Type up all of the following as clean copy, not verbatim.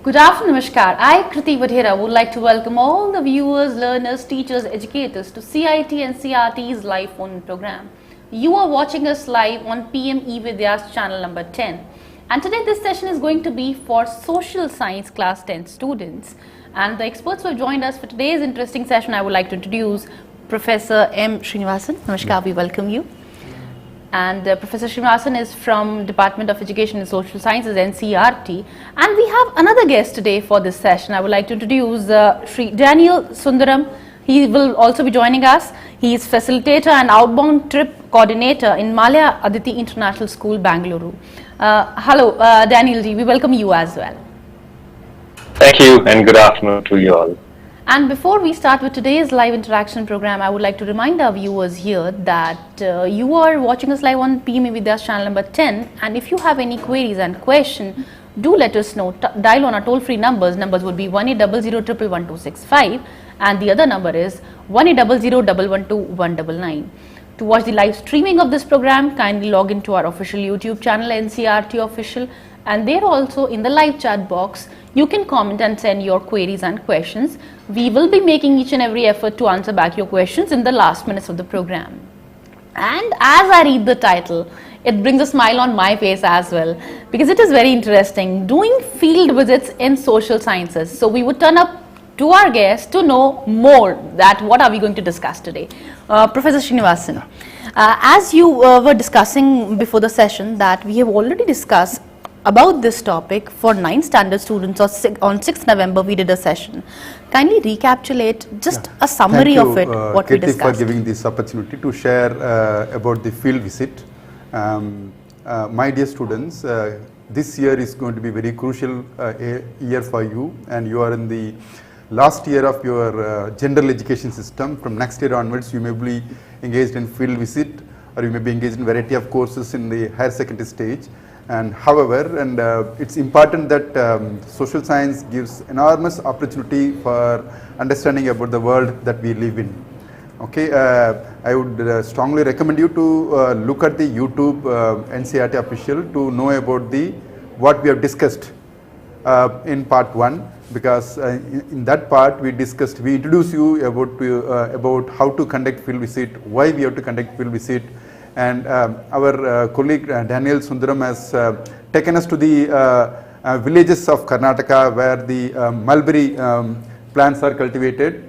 Good afternoon, Namaskar. I, Kriti Vadhera, would like to welcome all the viewers, learners, teachers, educators to CIT and NCERT's live phone program. You are watching us live on VmVideocon Channel number 10. And today this session is going to be for Social Science Class 10 students. And the experts who have joined us for today's interesting session, I would like to introduce Professor M. Srinivasan. Namaskar, we welcome you. And Professor Srinivasan is from Department of Education and Social Sciences, NCERT. And we have another guest today for this session. I would like to introduce Sri Daniel Sundaram. He will also be joining us. He is facilitator and outbound trip coordinator in Malaya Aditi International School, Bangalore. Hello, Daniel ji, we welcome you as well. Thank you and good afternoon to you all. And before we start with today's live interaction program, I would like to remind our viewers here that you are watching us live on VmVideocon Channel number 10, and if you have any queries and questions, do let us know. Dial on our toll-free numbers. Numbers would be 1800111265 and the other number is 1800112199. To watch the live streaming of this program, kindly log into our official YouTube channel, NCERT Official, and there also in the live chat box, you can comment and send your queries and questions. We will be making each and every effort to answer back your questions in the last minutes of the program. And as I read the title, it brings a smile on my face as well, because it is very interesting, doing field visits in social sciences. So we would turn up to our guests to know more that what are we going to discuss today. Professor Srinivasan, as you were discussing before the session that we have already discussed about this topic for 9th standard students, on 6th November we did a session. Kindly recapitulate just a summary of it, what we discussed. Thank you for giving this opportunity to share about the field visit. My dear students, this year is going to be very crucial year for you, and you are in the last year of your general education system. From next year onwards, you may be engaged in field visit, or you may be engaged in variety of courses in the higher secondary stage. And however, it's important that social science gives enormous opportunity for understanding about the world that we live in. Okay, I would strongly recommend you to look at the YouTube NCERT official to know about what we have discussed in part 1, because in that part we introduce you about how to conduct field visit, why we have to conduct field visit. And our colleague Daniel Sundaram has taken us to the villages of Karnataka where the mulberry plants are cultivated,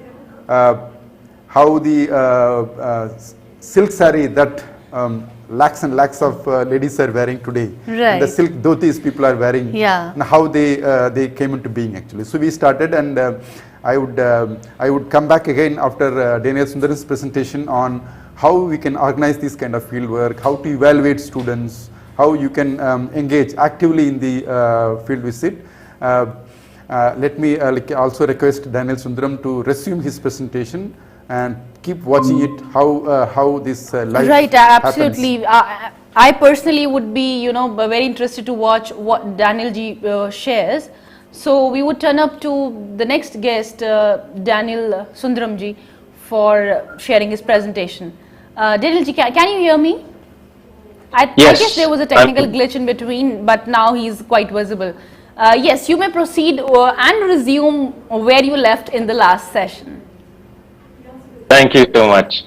how the silk saree that lakhs and lakhs of ladies are wearing today, right, and the silk dhotis people are wearing, yeah, and how they came into being actually. So we started, and I would come back again after Daniel Sundaram's presentation on how we can organize this kind of field work, how to evaluate students, how you can engage actively in the field visit. Let me also request Daniel Sundaram to resume his presentation and keep watching it, how this life right, absolutely. I personally would be, very interested to watch what Daniel ji shares. So we would turn up to the next guest, Daniel Sundaram ji, for sharing his presentation. Daniel ji, can you hear me? Yes. I guess there was a technical glitch in between, but now he's quite visible. Yes, you may proceed and resume where you left in the last session. Thank you so much.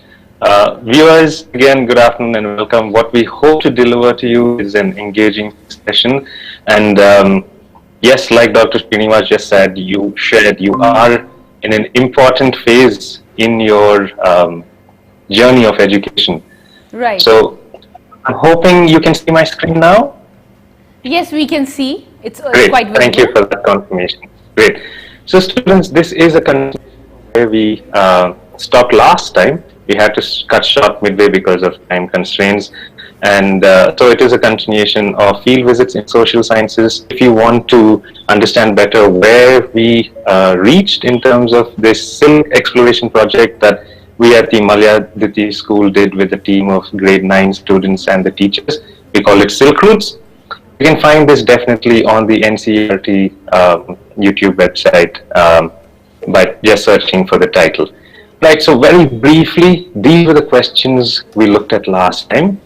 Viewers, again, good afternoon and welcome. What we hope to deliver to you is an engaging session. And yes, like Dr. Srinivas just said, you are in an important phase in your journey of education. Right. So I'm hoping you can see my screen now. Yes, we can see. It's Great. Quite visible. Thank you for that confirmation. Great. So students, this is a continuation where we stopped last time. We had to cut short midway because of time constraints. And so it is a continuation of field visits in social sciences. If you want to understand better where we reached in terms of this silk exploration project that we at the Malaya Aditi school did with a team of grade 9 students and the teachers, we call it Silk Routes. You can find this definitely on the NCERT YouTube website by just searching for the title. Right, so very briefly, these were the questions we looked at last time.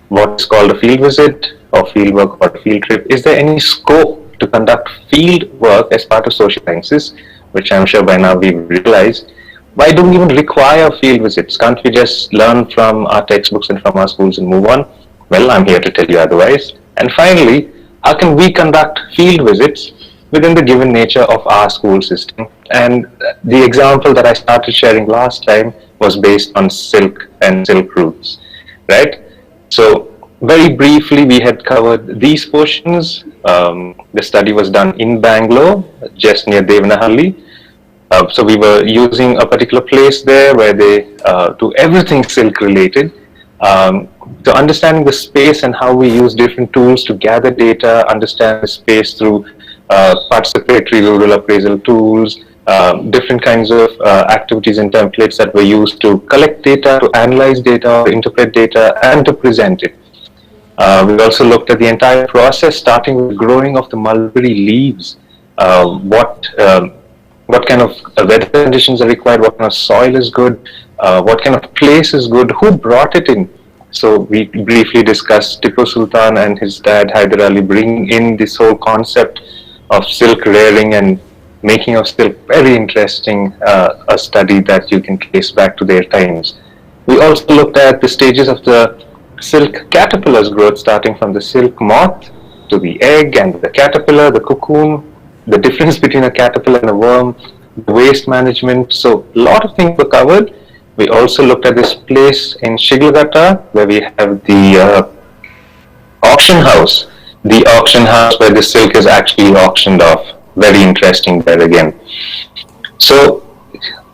What is called a field visit or field work or field trip? Is there any scope to conduct field work as part of social sciences, which I'm sure by now we've realized, why do we even require field visits? Can't we just learn from our textbooks and from our schools and move on? Well, I'm here to tell you otherwise. And finally, how can we conduct field visits within the given nature of our school system? And the example that I started sharing last time was based on silk and silk routes, right? So very briefly, we had covered these portions. The study was done in Bangalore, just near Devanahalli. So we were using a particular place there where they do everything silk related. So understanding the space and how we use different tools to gather data, understand the space through participatory rural appraisal tools, different kinds of activities and templates that were used to collect data, to analyze data, interpret data, and to present it. We also looked at the entire process, starting with growing of the mulberry leaves, what kind of weather conditions are required, what kind of soil is good, what kind of place is good, who brought it in. So we briefly discussed Tipu Sultan and his dad Hyder Ali bringing in this whole concept of silk rearing and making of silk very interesting, a study that you can trace back to their times. We also looked at the stages of the silk caterpillar's growth, starting from the silk moth to the egg and the caterpillar, the cocoon, the difference between a caterpillar and a worm, the waste management. So a lot of things were covered. We also looked at this place in Shiglaghatta where we have the auction house. The auction house where the silk is actually auctioned off. Very interesting there again. So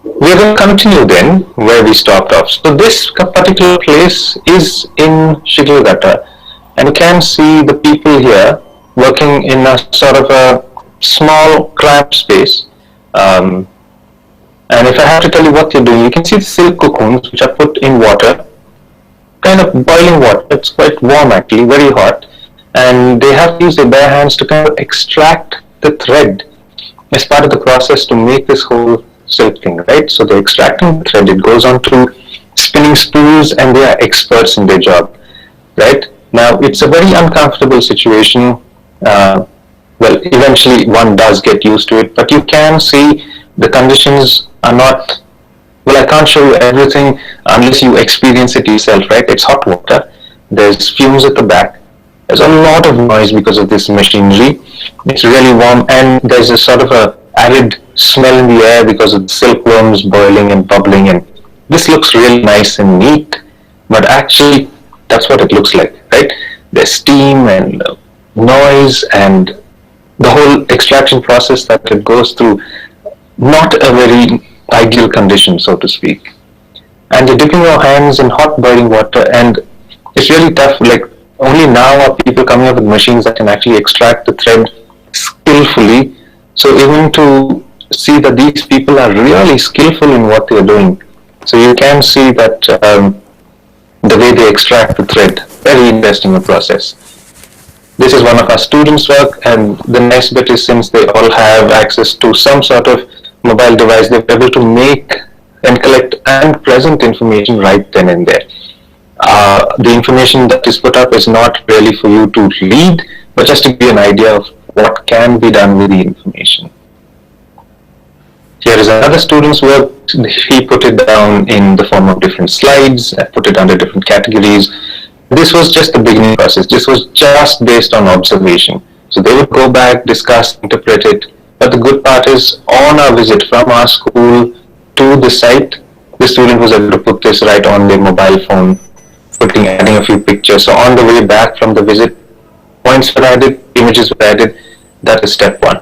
we're going to continue then where we stopped off. So this particular place is in Shiglaghatta, and you can see the people here working in a sort of a small cramped space. And if I have to tell you what they're doing, you can see the silk cocoons which are put in water, kind of boiling water. It's quite warm actually, very hot. And they have to use their bare hands to kind of extract the thread as part of the process to make this whole silk thing, right? So they're extracting the thread, it goes on to spinning spools, and they are experts in their job, right? Now, it's a very uncomfortable situation. Well, eventually one does get used to it, but you can see the conditions are not, well, I can't show you everything unless you experience it yourself, right? It's hot water, there's fumes at the back, there's a lot of noise because of this machinery, it's really warm, and there's a sort of a arid smell in the air because of the silkworms boiling and bubbling, and this looks really nice and neat, but actually that's what it looks like, right? There's steam and noise and the whole extraction process that it goes through, not a very ideal condition, so to speak. And you're dipping your hands in hot boiling water, and it's really tough. Like, only now are people coming up with machines that can actually extract the thread skillfully. So even to see that these people are really skillful in what they're doing. So you can see that the way they extract the thread, very interesting a process. This is one of our students' work, and the nice bit is, since they all have access to some sort of mobile device, they're able to make and collect and present information right then and there. The information that is put up is not really for you to read, but just to give you an idea of what can be done with the information. Here is another student's work. He put it down in the form of different slides, put it under different categories. This was just the beginning process. This was just based on observation. So they would go back, discuss, interpret it. But the good part is, on our visit from our school to the site, the student was able to put this right on their mobile phone, adding a few pictures. So on the way back from the visit, points were added, images were added. That is step one.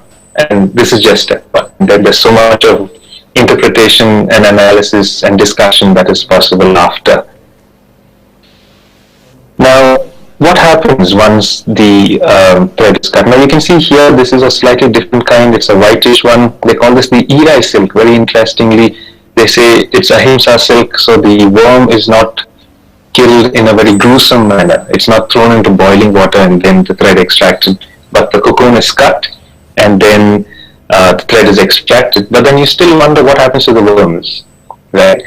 And this is just step one. There's so much of interpretation and analysis and discussion that is possible after. Now, what happens once the thread is cut? Now you can see here, this is a slightly different kind. It's a whitish one. They call this the Eri silk. Very interestingly, they say it's ahimsa silk, so the worm is not killed in a very gruesome manner. It's not thrown into boiling water and then the thread extracted, but the cocoon is cut and then the thread is extracted. But then you still wonder what happens to the worms, right?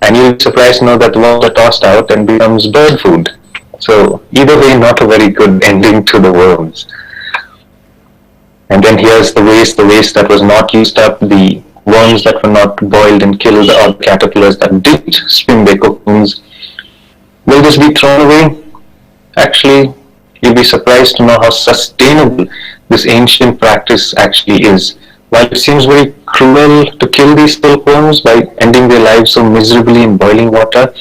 And you'll be surprised to know that the worms are tossed out and becomes bird food. So either way, not a very good ending to the worms. And then here's the waste that was not used up, the worms that were not boiled and killed, or the caterpillars that did spin their cocoons. Will this be thrown away? Actually, you'll be surprised to know how sustainable this ancient practice actually is. While it seems very cruel to kill these silkworms by ending their lives so miserably in boiling water,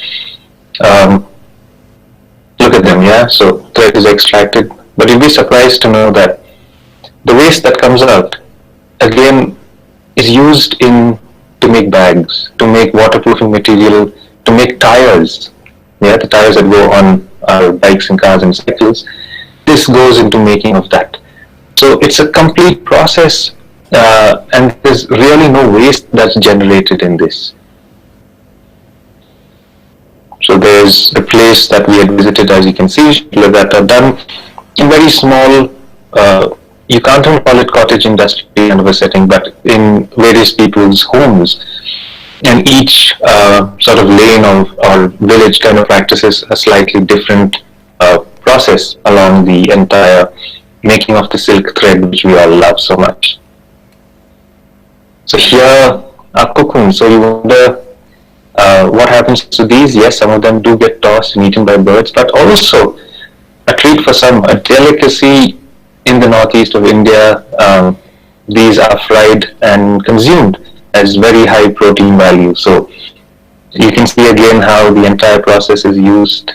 look at them, yeah? So thread is extracted, but you'll be surprised to know that the waste that comes out, again, is used to make bags, to make waterproofing material, to make tires, yeah, the tires that go on our bikes and cars and cycles. This goes into making of that. So it's a complete process, and there's really no waste that's generated in this. So there's a place that we had visited, as you can see, that are done in very small, you can't even call it cottage industry kind of a setting, but in various people's homes. And each sort of lane or village kind of practices a slightly different process along the entire making of the silk thread, which we all love so much. So here are cocoons. So you wonder what happens to these? Yes, some of them do get tossed and eaten by birds, but also a treat for some, a delicacy in the northeast of India. These are fried and consumed as very high protein value. So you can see again how the entire process is used.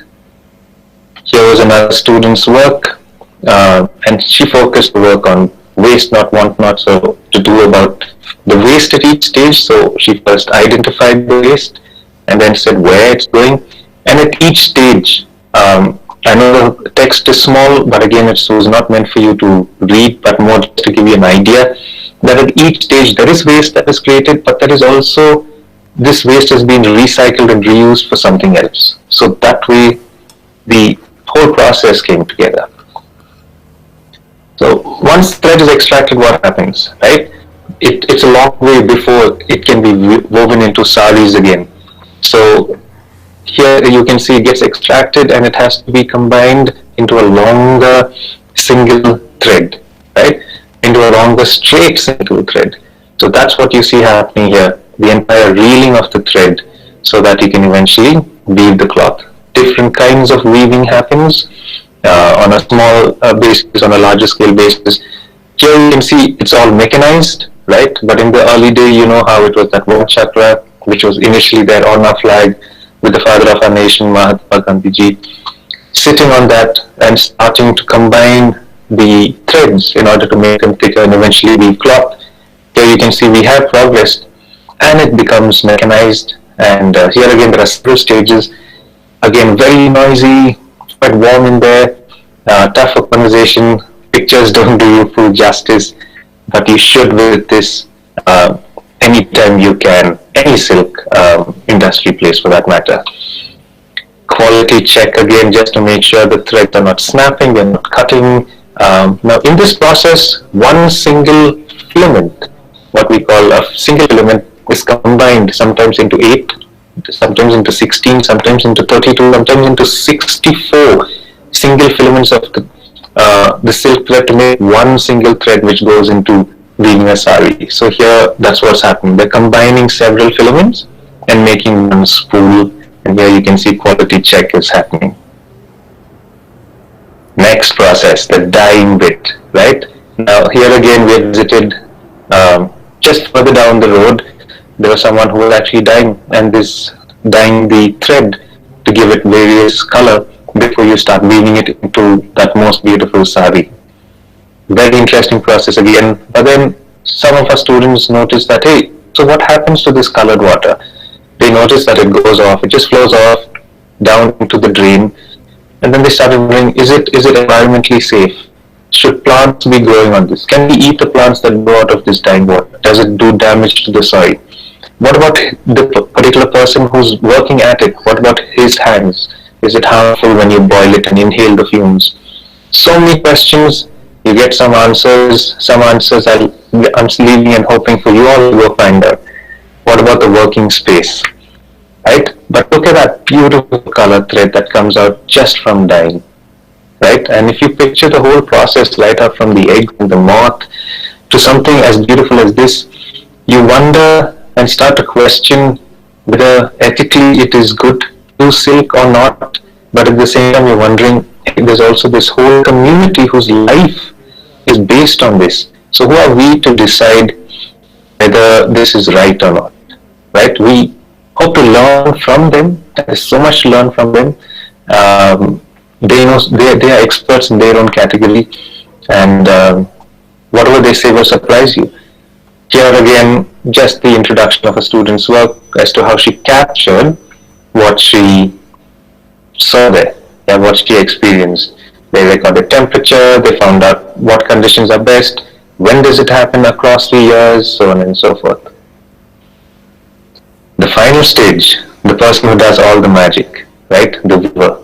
Here was another student's work, and she focused the work on waste not, want not, so to do about the waste at each stage. So she first identified the waste and then said where it's going. And at each stage, I know the text is small, but again, it was not meant for you to read, but more just to give you an idea that at each stage there is waste that is created, but there is also this waste has been recycled and reused for something else. So that way, the whole process came together. So once thread is extracted, what happens, right? It's a long way before it can be woven into saris again. So here you can see it gets extracted and it has to be combined into a longer single thread, right? Into a longer straight single thread. So that's what you see happening here, the entire reeling of the thread, so that you can eventually weave the cloth. Different kinds of weaving happens on a small basis, on a larger scale basis. Here you can see it's all mechanized, right? But in the early day, you know how it was that one chakra, which was initially there on our flag, with the father of our nation, Mahatma Gandhi, sitting on that and starting to combine the threads in order to make them thicker and eventually weave cloth. Here you can see we have progressed and it becomes mechanized. And here again there are several stages. Again, very noisy, quite warm in there, tough for conversation. Pictures don't do you full justice, but you should visit this anytime you can, any silk industry place for that matter. Quality check again, just to make sure the threads are not snapping, they're not cutting. Now in this process, one single filament, what we call a single filament, is combined sometimes into 8, sometimes into 16, sometimes into 32, sometimes into 64 single filaments of the silk thread to make one single thread which goes into weaving a sari. So here that's what's happening. They're combining several filaments and making one spool, and here you can see quality check is happening. Next process, the dyeing bit, right? Now here again we visited just further down the road. There was someone who was actually dyeing the thread to give it various color before you start weaving it into that most beautiful sari. Very interesting process again. But then some of our students noticed that, hey, so what happens to this colored water? They noticed that it goes off, it just flows off down into the drain. And then they started wondering, is it environmentally safe? Should plants be growing on this? Can we eat the plants that grow out of this dyeing water? Does it do damage to the soil? What about the particular person who's working at it? What about his hands? Is it harmful when you boil it and inhale the fumes? So many questions. You get some answers. Some answers I'm leaving and hoping for you all to go find out. What about the working space? Right? But look at that beautiful color thread that comes out just from dyeing. Right? right? And if you picture the whole process right up from the egg and the moth to something as beautiful as this, you wonder and start to question whether ethically it is good to do silk or not. But at the same time, you're wondering, there's also this whole community whose life is based on this. So who are we to decide whether this is right or not, right? We hope to learn from them. There's so much to learn from them. They know they are experts in their own category, and whatever they say will surprise you. Here again, just the introduction of a student's work as to how she captured what she saw there, yeah, what she experienced. They recorded temperature, they found out what conditions are best, when does it happen across the years, so on and so forth. The final stage, the person who does all the magic, right, the viewer.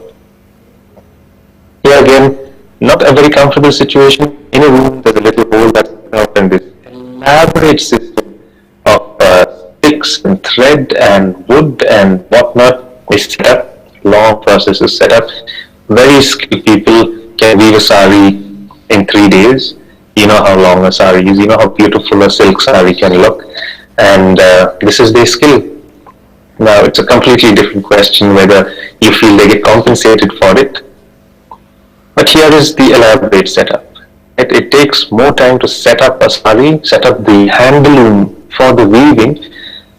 Here again, not a very comfortable situation. In a room, there's a little hole that's open, this elaborate system of sticks and thread and wood and whatnot is set up. Long process is set up. Very skilled people can weave a sari in 3 days. You know how long a sari is, you know how beautiful a silk sari can look, and this is their skill. Now it's a completely different question whether you feel they get compensated for it. But here is the elaborate setup. It takes more time to set up a sari, set up the handloom for the weaving,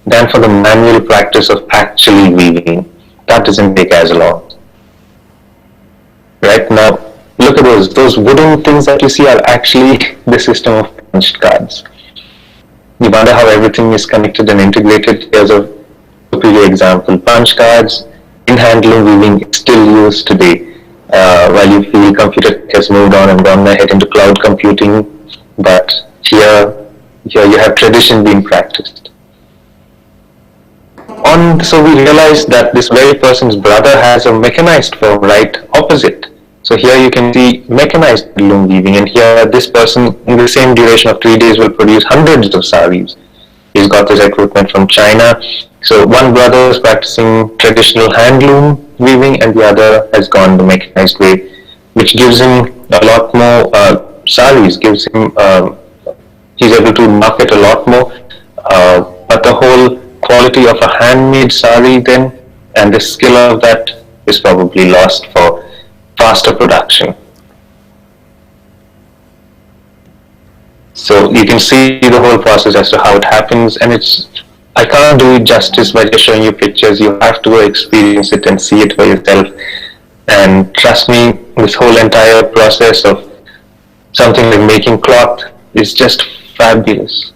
than for the manual practice of actually weaving. That doesn't take as long. Right now, look at those wooden things that you see are actually the system of punched cards. You wonder how everything is connected and integrated. Here's a superior example. Punch cards in handloom weaving is still used today. While you feel computer has moved on and gone ahead into cloud computing, but here you have tradition being practiced. So we realized that this very person's brother has a mechanized form right opposite. So here you can see mechanized loom weaving, and here this person in the same duration of 3 days will produce hundreds of saris. He's got this equipment from China. So one brother is practicing traditional handloom weaving and the other has gone the mechanized way, which gives him a lot more saris, gives him, he's able to market a lot more, but the whole quality of a handmade sari then and the skill of that is probably lost for faster production. So you can see the whole process as to how it happens, and I can't do it justice by just showing you pictures. You have to experience it and see it for yourself. And trust me, this whole entire process of something like making cloth is just fabulous.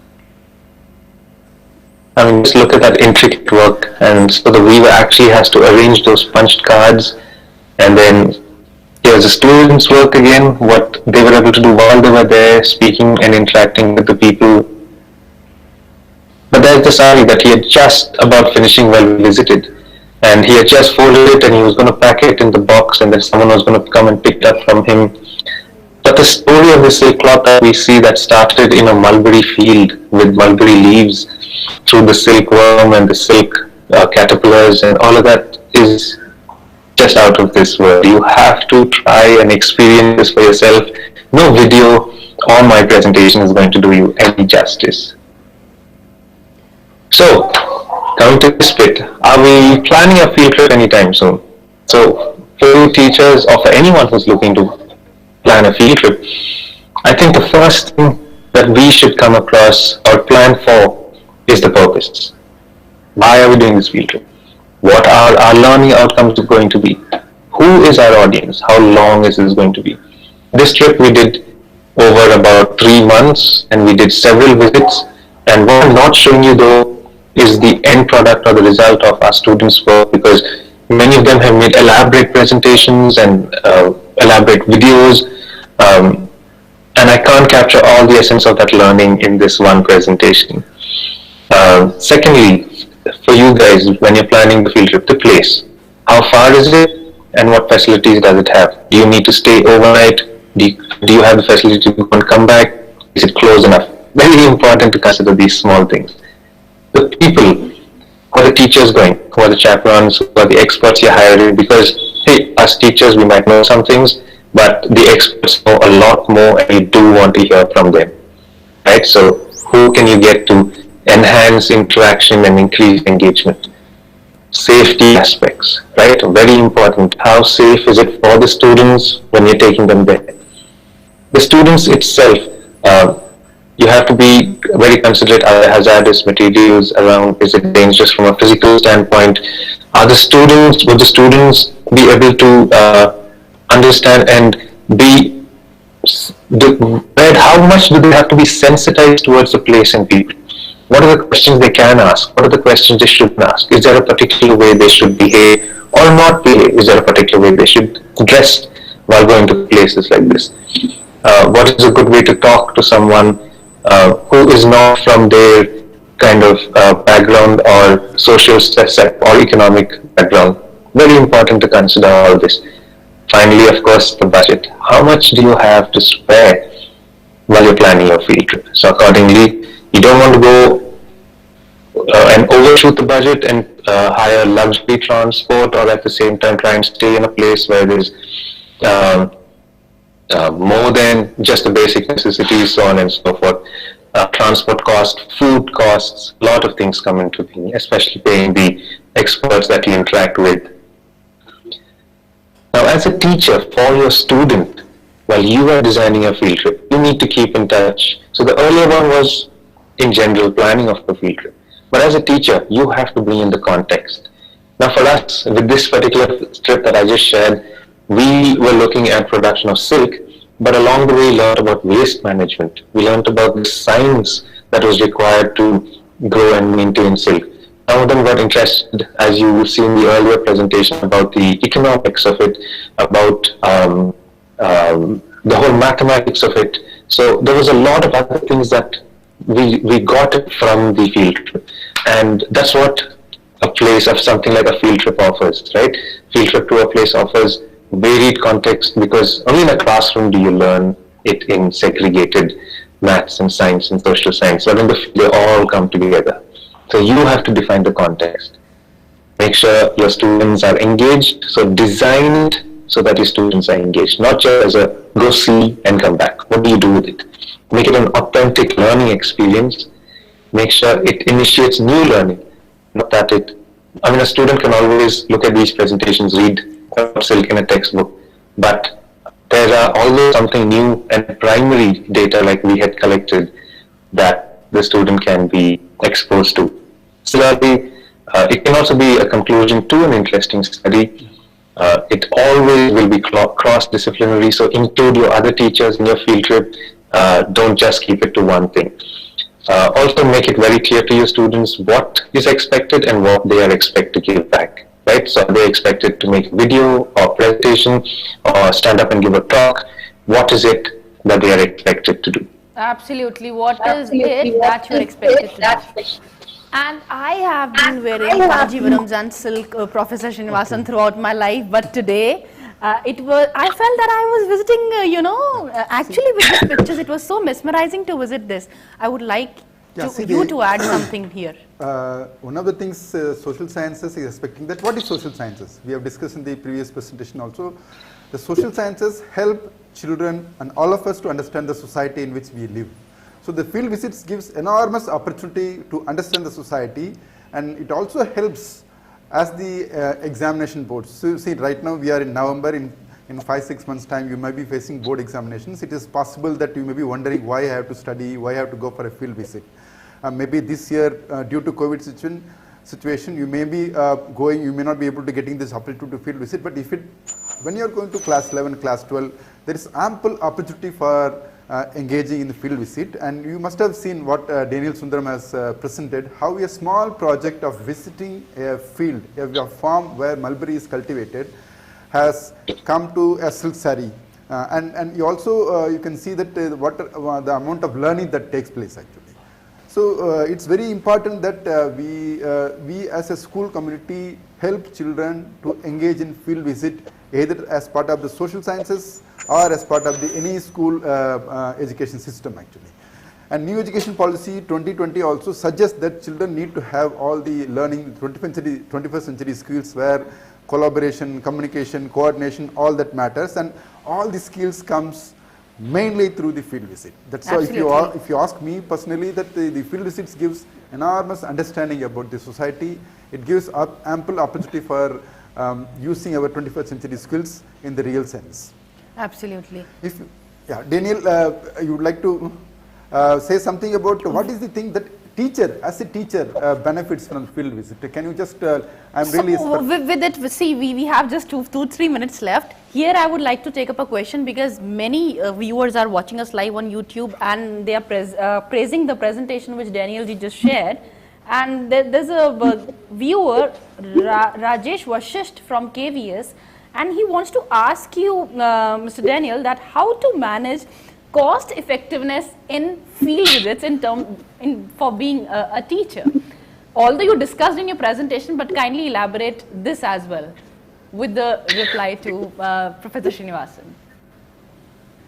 I mean, just look at that intricate work. And so the weaver actually has to arrange those punched cards, and then here's the students' work again, what they were able to do while they were there, speaking and interacting with the people. But there's the sari that he had just about finishing while we visited. And he had just folded it and he was going to pack it in the box, and then someone was going to come and pick it up from him. But the story of the silk cloth that we see that started in a mulberry field with mulberry leaves through the silkworm and the silk caterpillars and all of that is just out of this world. You have to try and experience this for yourself. No video or my presentation is going to do you any justice. So, coming to this bit, are we planning a field trip anytime soon? So, for you teachers or for anyone who's looking to plan a field trip, I think the first thing that we should come across or plan for is the purpose. Why are we doing this field trip? What are our learning outcomes going to be? Who is our audience? How long is this going to be? This trip we did over about 3 months and we did several visits, and what I'm not showing you though is the end product or the result of our students' work, because many of them have made elaborate presentations and elaborate videos, and I can't capture all the essence of that learning in this one presentation. Secondly, for you guys, when you're planning the field trip, the place. How far is it and what facilities does it have? Do you need to stay overnight? Do you have the facility to go and come back? Is it close enough? Very important to consider these small things. The people, who are the teachers going, who are the chaperones, who are the experts you're hiring, because hey, as teachers we might know some things, but the experts know a lot more and you do want to hear from them, right? So who can you get to enhance interaction and increase engagement? Safety aspects, right? Very important. How safe is it for the students when you're taking them there? The students itself, you have to be very considerate. Are there hazardous materials around? Is it dangerous from a physical standpoint? Would the students be able to understand and be how much do they have to be sensitized towards the place and people? What are the questions they can ask? What are the questions they shouldn't ask? Is there a particular way they should behave or not behave? Is there a particular way they should dress while going to places like this? What is a good way to talk to someone who is not from their kind of background or social set or economic background? Very important to consider all this. Finally, of course, the budget. How much do you have to spare while you're planning your field trip? So accordingly, you don't want to go and overshoot the budget and hire luxury transport, or at the same time try and stay in a place where there's more than just the basic necessities, so on and so forth. Transport costs, food costs, a lot of things come into being, especially paying the experts that you interact with. Now, as a teacher for your student, while you are designing a field trip, you need to keep in touch. So the earlier one was in general planning of the field trip. But as a teacher, you have to bring in the context. Now for us, with this particular trip that I just shared, we were looking at production of silk, but along the way learned about waste management. We learned about the science that was required to grow and maintain silk. Some of them got interested, as you will see in the earlier presentation, about the economics of it, about the whole mathematics of it. So there was a lot of other things that we got from the field trip. And that's what a place of something like a field trip offers, right? Field trip to a place offers varied context, because only in a classroom do you learn it in segregated maths and science and social science. So in the field, they all come together. So you have to define the context. Make sure your students are engaged. So design it so that your students are engaged, not just as a go see and come back. What do you do with it? Make it an authentic learning experience. Make sure it initiates new learning. Not that a student can always look at these presentations, read about silk in a textbook, but there are always something new and primary data like we had collected that the student can be exposed to. Similarly, it can also be a conclusion to an interesting study. It always will be cross-disciplinary, so include your other teachers in your field trip. Don't just keep it to one thing. Also make it very clear to your students what is expected and what they are expected to give back, right? So are they expected to make a video or presentation or stand up and give a talk? What is it that they are expected to do? Absolutely. What is it that you are expected to do? And I have been wearing Kanjivaram's and silk, Professor Srinivasan, throughout my life, but today I felt that I was visiting, actually with these pictures, it was so mesmerizing to visit this. I would like you to add something here. One of the things social sciences is expecting that. What is social sciences? We have discussed in the previous presentation also. The social sciences help children and all of us to understand the society in which we live. So the field visits gives enormous opportunity to understand the society, and it also helps as the examination boards. So see, right now we are in November. In 5-6 months time you may be facing board examinations. It is possible that you may be wondering why I have to study, why I have to go for a field visit. Maybe this year due to COVID situation you may be you may not be able to getting this opportunity to field visit, but when you are going to class 11, class 12, there is ample opportunity for engaging in the field visit. And you must have seen what Daniel Sundaram has presented, how a small project of visiting a field, a farm where mulberry is cultivated, has come to a silk saree. And you also you can see that the amount of learning that takes place actually. So it's very important that we as a school community help children to engage in field visit, either as part of the social sciences or as part of any school education system actually. And new education policy 2020 also suggests that children need to have all the learning 21st century skills, where collaboration, communication, coordination, all that matters, and all the skills comes mainly through the field visit. That's why if you ask me personally, that the field visits gives enormous understanding about the society. It gives ample opportunity for using our 21st century skills in the real sense. Absolutely. Yeah, Daniel, you would like to say something about what is the thing that as a teacher benefits from field visit? Can you just, I'm really... With it, see, we have just 2-3 minutes left. Here I would like to take up a question, because many viewers are watching us live on YouTube, and they are praising the presentation which Daniel ji just shared. And there's a viewer, Rajesh Vashisht from KVS, and he wants to ask you, Mr. Daniel, that how to manage cost effectiveness in field visits for being a teacher. Although you discussed in your presentation, but kindly elaborate this as well with the reply to Professor Srinivasan.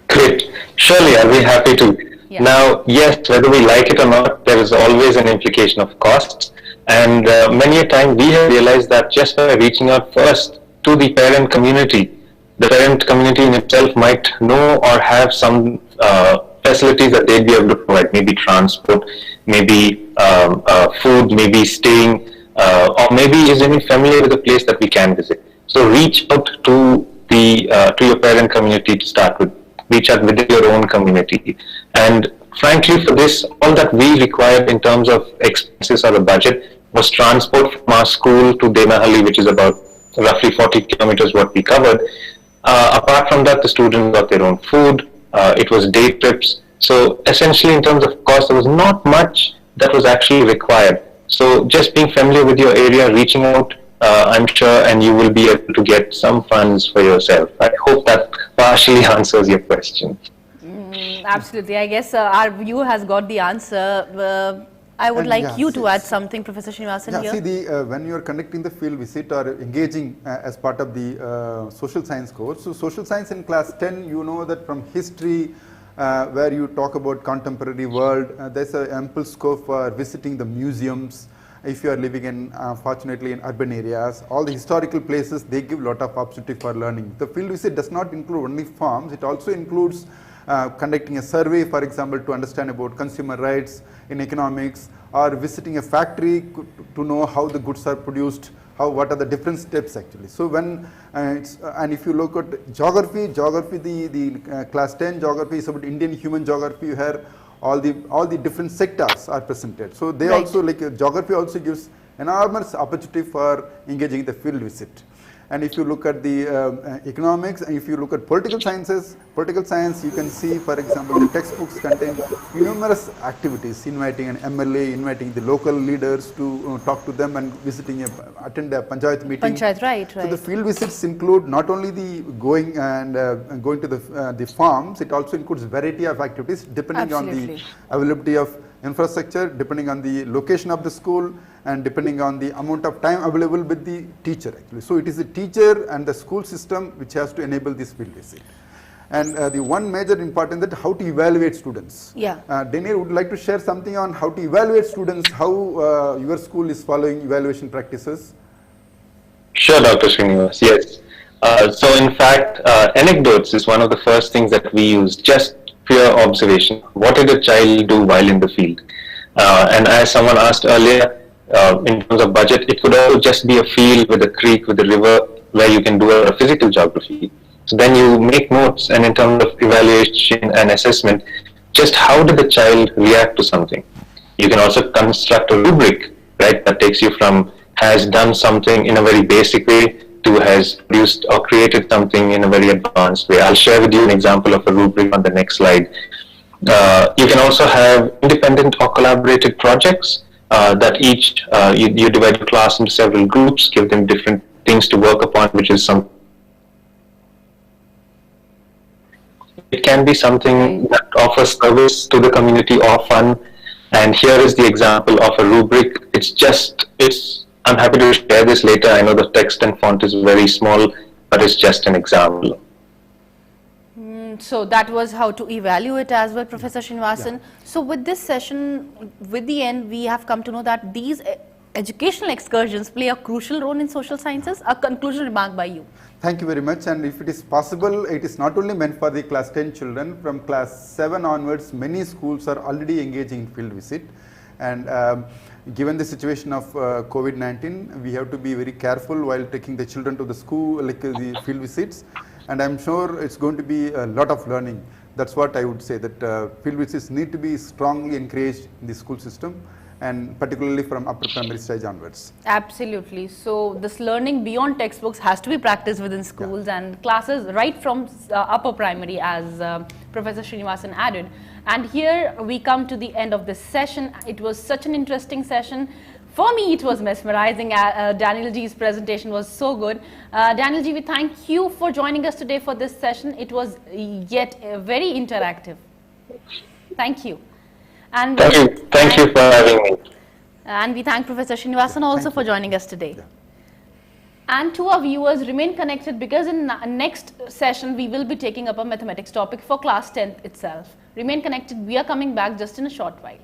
Great. Surely, I'll be happy to. Yeah. Now, yes, whether we like it or not, there is always an implication of costs. And many a time we have realized that just by reaching out first to the parent community, the parent community in itself might know or have some facilities that they'd be able to provide, maybe transport, maybe food, maybe staying, or maybe is even familiar with a place that we can visit. So reach out to your parent community to start with. Reach out within your own community. And frankly, for this, all that we required in terms of expenses or the budget was transport from our school to Denahalli, which is about roughly 40 kilometers what we covered. Apart from that, the students got their own food. It was day trips. So essentially, in terms of cost, there was not much that was actually required. So just being familiar with your area, reaching out, I'm sure, and you will be able to get some funds for yourself. I hope that partially answers your question. Absolutely. I guess our viewer has got the answer. I would like you to add something, Professor Srinivasan, here. See, when you are conducting the field visit or engaging as part of the social science course, so social science in class 10, you know that from history, where you talk about contemporary world, there's an ample scope for visiting the museums. If you are living in, fortunately, in urban areas, all the historical places, they give a lot of opportunity for learning. The field visit does not include only farms, it also includes conducting a survey, for example, to understand about consumer rights in economics, or visiting a factory to know how the goods are produced, what are the different steps actually. So when, and if you look at geography, the class 10 geography is about Indian human geography, you have all the different sectors are presented. So they also, like geography also gives enormous opportunity for engaging the field visit. And if you look at the economics, and if you look at political science, you can see, for example, the textbooks contain numerous activities, inviting an MLA, inviting the local leaders to talk to them, and attend a panchayat meeting. Right. So the field visits include not only the going to the farms, it also includes variety of activities depending on the availability of infrastructure, depending on the location of the school, and depending on the amount of time available with the teacher actually. So it is the teacher and the school system which has to enable this field visit. And the one major important that how to evaluate students. Yeah. Daniel would like to share something on how to evaluate students, how your school is following evaluation practices. Sure, Dr. Srinivas, yes. So in fact, anecdotes is one of the first things that we use, just pure observation. What did a child do while in the field? And as someone asked earlier, in terms of budget, it could also just be a field with a creek, with a river, where you can do a physical geography. So then you make notes, and in terms of evaluation and assessment, just how did the child react to something? You can also construct a rubric, right, that takes you from has done something in a very basic way to has produced or created something in a very advanced way. I'll share with you an example of a rubric on the next slide. You can also have independent or collaborated projects that each, you divide your class into several groups, give them different things to work upon, which is some. It can be something that offers service to the community or fun. And here is the example of a rubric. I'm happy to share this later. I know the text and font is very small, but it's just an example. So that was how to evaluate as well, Professor Srinivasan. Yeah. So with this session, with the end, we have come to know that these educational excursions play a crucial role in social sciences? A conclusion remark by you. Thank you very much, and if it is possible, it is not only meant for the class 10 children. From class 7 onwards, many schools are already engaging in field visit, and given the situation of COVID-19, we have to be very careful while taking the children to the school, like the field visits, and I'm sure it's going to be a lot of learning. That's what I would say, that field visits need to be strongly encouraged in the school system, and particularly from upper primary stage onwards. Absolutely. So this learning beyond textbooks has to be practiced within schools and classes right from upper primary, as Professor Srinivasan added. And here we come to the end of this session. It was such an interesting session. For me, it was mesmerizing. Daniel G's presentation was so good. Daniel G, we thank you for joining us today for this session. It was yet very interactive. Thank you. And thank you for having me. And we thank Professor Srinivasan also for joining us today. Yeah. And to our viewers, remain connected, because in next session we will be taking up a mathematics topic for class 10th itself. Remain connected. We are coming back just in a short while.